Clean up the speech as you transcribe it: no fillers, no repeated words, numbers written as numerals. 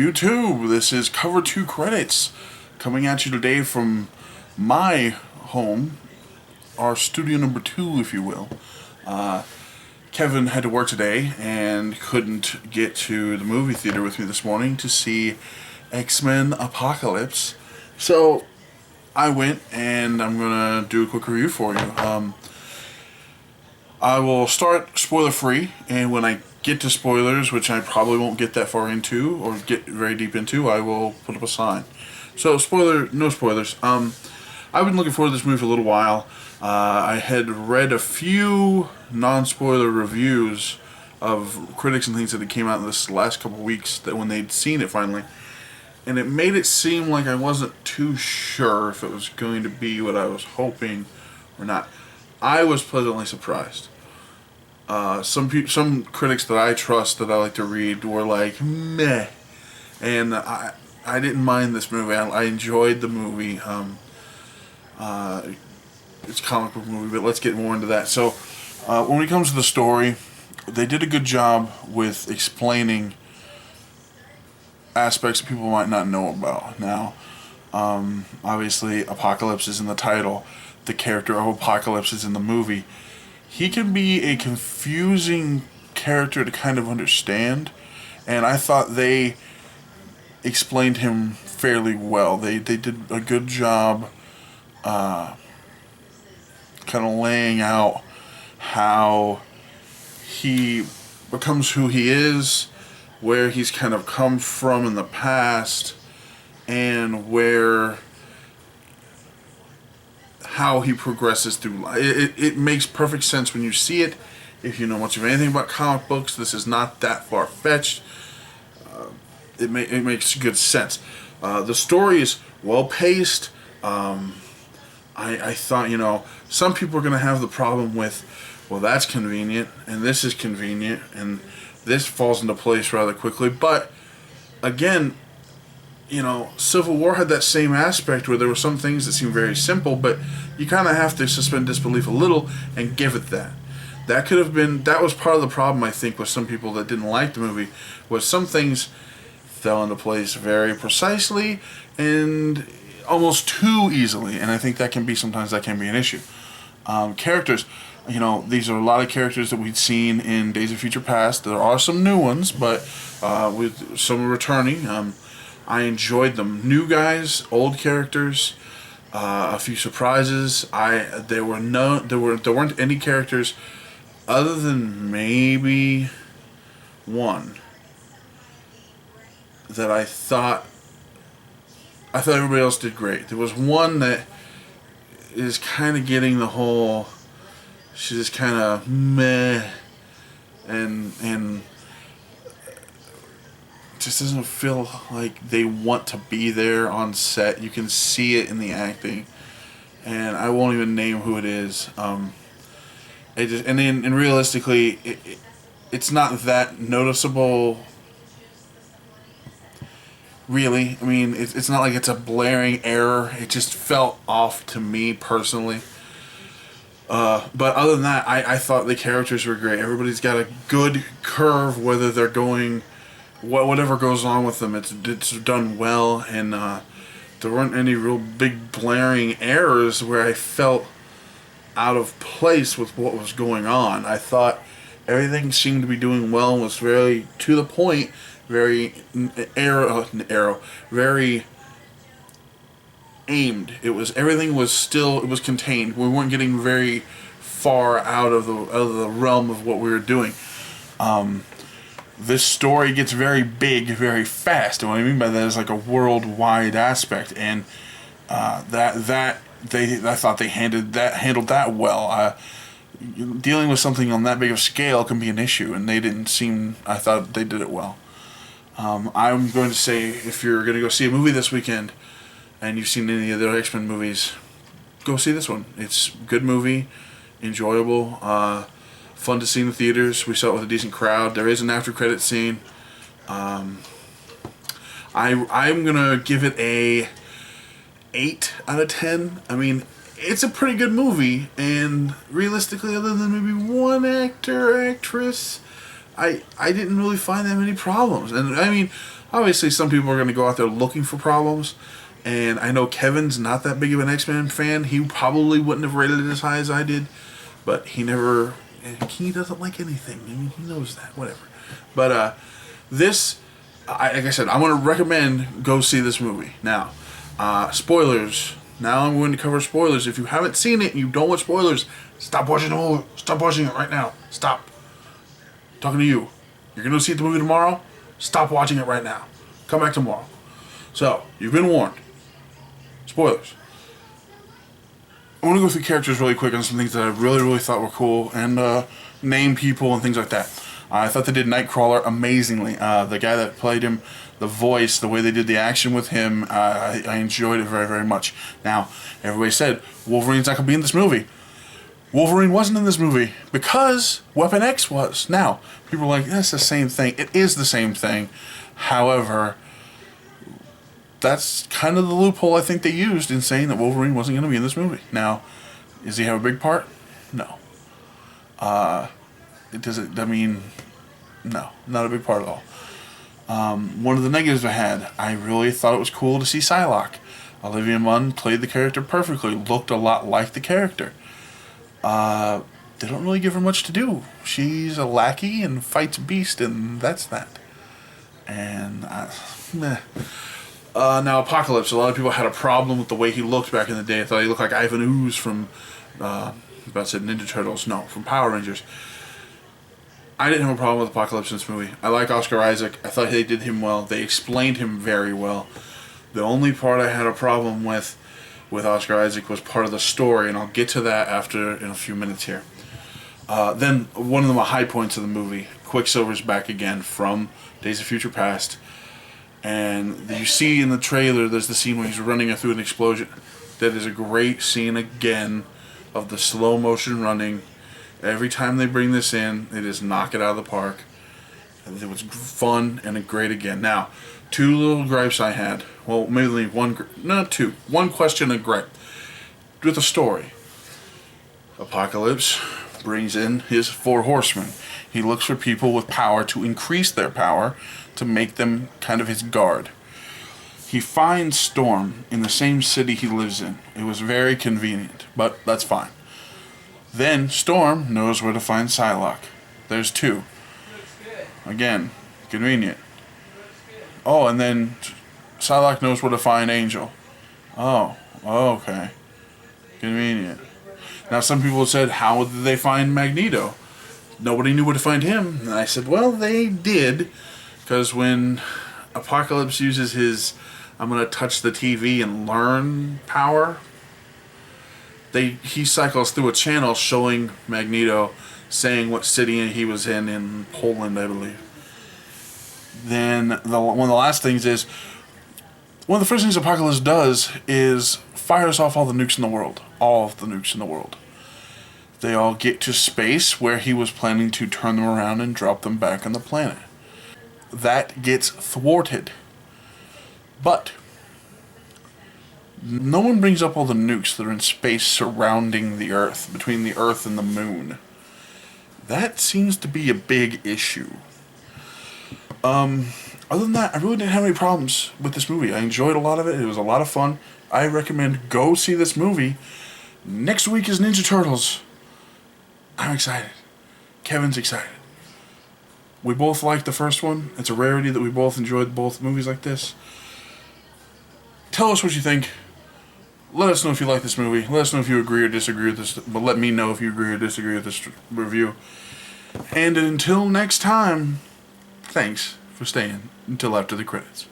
YouTube? This is Cover 2 Credits coming at you today from my home, our studio number 2, if you will. Kevin had to work today and couldn't get to the movie theater with me this morning to see Xmen Apocalypse. So I went and I'm going to do a quick review for you. I will start spoiler free, and when I get to spoilers, which I probably won't get that far into or get very deep into, I will put up a sign. So no spoilers. I've been looking forward to this movie for a little while. I had read a few non-spoiler reviews of critics and things that had came out in this last couple of weeks, that when they'd seen it finally, and it made it seem like I wasn't too sure if it was going to be what I was hoping or not. I was pleasantly surprised. Some critics that I trust, that I like to read, were like, meh. And I didn't mind this movie. I enjoyed the movie. It's a comic book movie, but let's get more into that. So, when it comes to the story, they did a good job with explaining aspects people might not know about. Now, obviously, Apocalypse is in the title. The character of Apocalypse is in the movie. He can be a confusing character to kind of understand, and I thought they explained him fairly well. They did a good job kind of laying out how he becomes who he is, where he's kind of come from in the past, and how he progresses through life. It makes perfect sense when you see it. If you know much of anything about comic books, this is not that far-fetched. It makes good sense. The story is well-paced. I thought, some people are going to have the problem with, well, that's convenient, and this is convenient, and this falls into place rather quickly. But, again, Civil War had that same aspect where there were some things that seemed very simple, but you kind of have to suspend disbelief a little and give it that. That was part of the problem, I think, with some people that didn't like the movie, was some things fell into place very precisely and almost too easily, and I think sometimes that can be an issue. Characters, these are a lot of characters that we'd seen in Days of Future Past. There are some new ones, but with some returning. I enjoyed them. New guys, old characters, a few surprises. There weren't any characters other than maybe one that I thought everybody else did great. There was one that is kind of getting the whole, she's just kind of meh, and just doesn't feel like they want to be there on set. You can see it in the acting, and I won't even name who it is. And realistically, it's not that noticeable. Really, I mean, it's not like it's a blaring error. It just felt off to me personally. But other than that, I thought the characters were great. Everybody's got a good curve, whether they're going, whatever goes on with them, it's done well, and there weren't any real big blaring errors where I felt out of place with what was going on. I thought everything seemed to be doing well and was very to the point, very very aimed. Everything was contained. We weren't getting very far out of the realm of what we were doing. This story gets very big very fast, and what I mean by that is like a worldwide aspect, and I thought they handled that well. Dealing with something on that big of scale can be an issue, and I thought they did it well. I'm going to say, if you're going to go see a movie this weekend and you've seen any of the other X-Men movies, go see this one. It's a good movie, enjoyable, fun to see in the theaters. We saw it with a decent crowd. There is an after-credit scene. I'm going to give it a 8 out of 10. I mean, it's a pretty good movie, and realistically, other than maybe one actor or actress, I didn't really find that many problems. And I mean, Obviously, some people are going to go out there looking for problems. And I know Kevin's not that big of an X-Men fan. He probably wouldn't have rated it as high as I did. But he never... He doesn't like anything. I mean, he knows that. Whatever. But this... like I said, I'm going to recommend go see this movie. Now, spoilers. Now I'm going to cover spoilers. If you haven't seen it and you don't want spoilers, stop watching the movie. Stop watching it right now. Stop. I'm talking to you. You're going to see the movie tomorrow? Stop watching it right now. Come back tomorrow. So, you've been warned. Spoilers. I want to go through characters really quick on some things that I really thought were cool and name people and things like that. I thought they did Nightcrawler amazingly. The guy that played him, the voice, the way they did the action with him, I enjoyed it very much. Now, everybody said Wolverine's not going to be in this movie. Wolverine wasn't in this movie because Weapon X was. Now, people are like, that's the same thing. It is the same thing. However, that's kind of the loophole I think they used in saying that Wolverine wasn't going to be in this movie. Now, does he have a big part? No. No, not a big part at all. One of the negatives I had, I really thought it was cool to see Psylocke. Olivia Munn played the character perfectly, looked a lot like the character. They don't really give her much to do. She's a lackey and fights a beast, and that's that. And, meh. Now, Apocalypse, a lot of people had a problem with the way he looked back in the day. I thought he looked like Ivan Ooze from, about to say Ninja Turtles. No, from Power Rangers. I didn't have a problem with Apocalypse in this movie. I like Oscar Isaac. I thought they did him well. They explained him very well. The only part I had a problem with Oscar Isaac was part of the story, and I'll get to that in a few minutes here. Then, one of the high points of the movie, Quicksilver's back again from Days of Future Past. And you see in the trailer, there's the scene where he's running through an explosion. That is a great scene again of the slow motion running. Every time they bring this in, they just knock it out of the park. It was fun and great again. Now, two little gripes I had. Well, maybe one, not two. One question and gripe. With the story. Apocalypse brings in his 4 horsemen. He looks for people with power to increase their power, to make them kind of his guard. He finds Storm in the same city he lives in. It was very convenient, but that's fine. Then Storm knows where to find Psylocke. There's 2. Again, convenient. Oh, and then Psylocke knows where to find Angel. Oh, okay. Convenient. Now, some people said, how did they find Magneto? Nobody knew where to find him. And I said, well, they did. Because when Apocalypse uses his I'm going to touch the TV and learn power, he cycles through a channel showing Magneto, saying what city he was in Poland, I believe. Then one of the last things is, one of the first things Apocalypse does is fires off all the nukes in the world. All of the nukes in the world. They all get to space where he was planning to turn them around and drop them back on the planet. That gets thwarted. But no one brings up all the nukes that are in space surrounding the Earth, between the Earth and the Moon. That seems to be a big issue. Other than that, I really didn't have any problems with this movie. I enjoyed a lot of it. It was a lot of fun. I recommend go see this movie. Next week is Ninja Turtles. I'm excited. Kevin's excited. We both liked the first one. It's a rarity that we both enjoyed both movies like this. Tell us what you think. Let us know if you like this movie. Let us know if you agree or disagree with this. But let me know if you agree or disagree with this review. And until next time, thanks for staying until after the credits.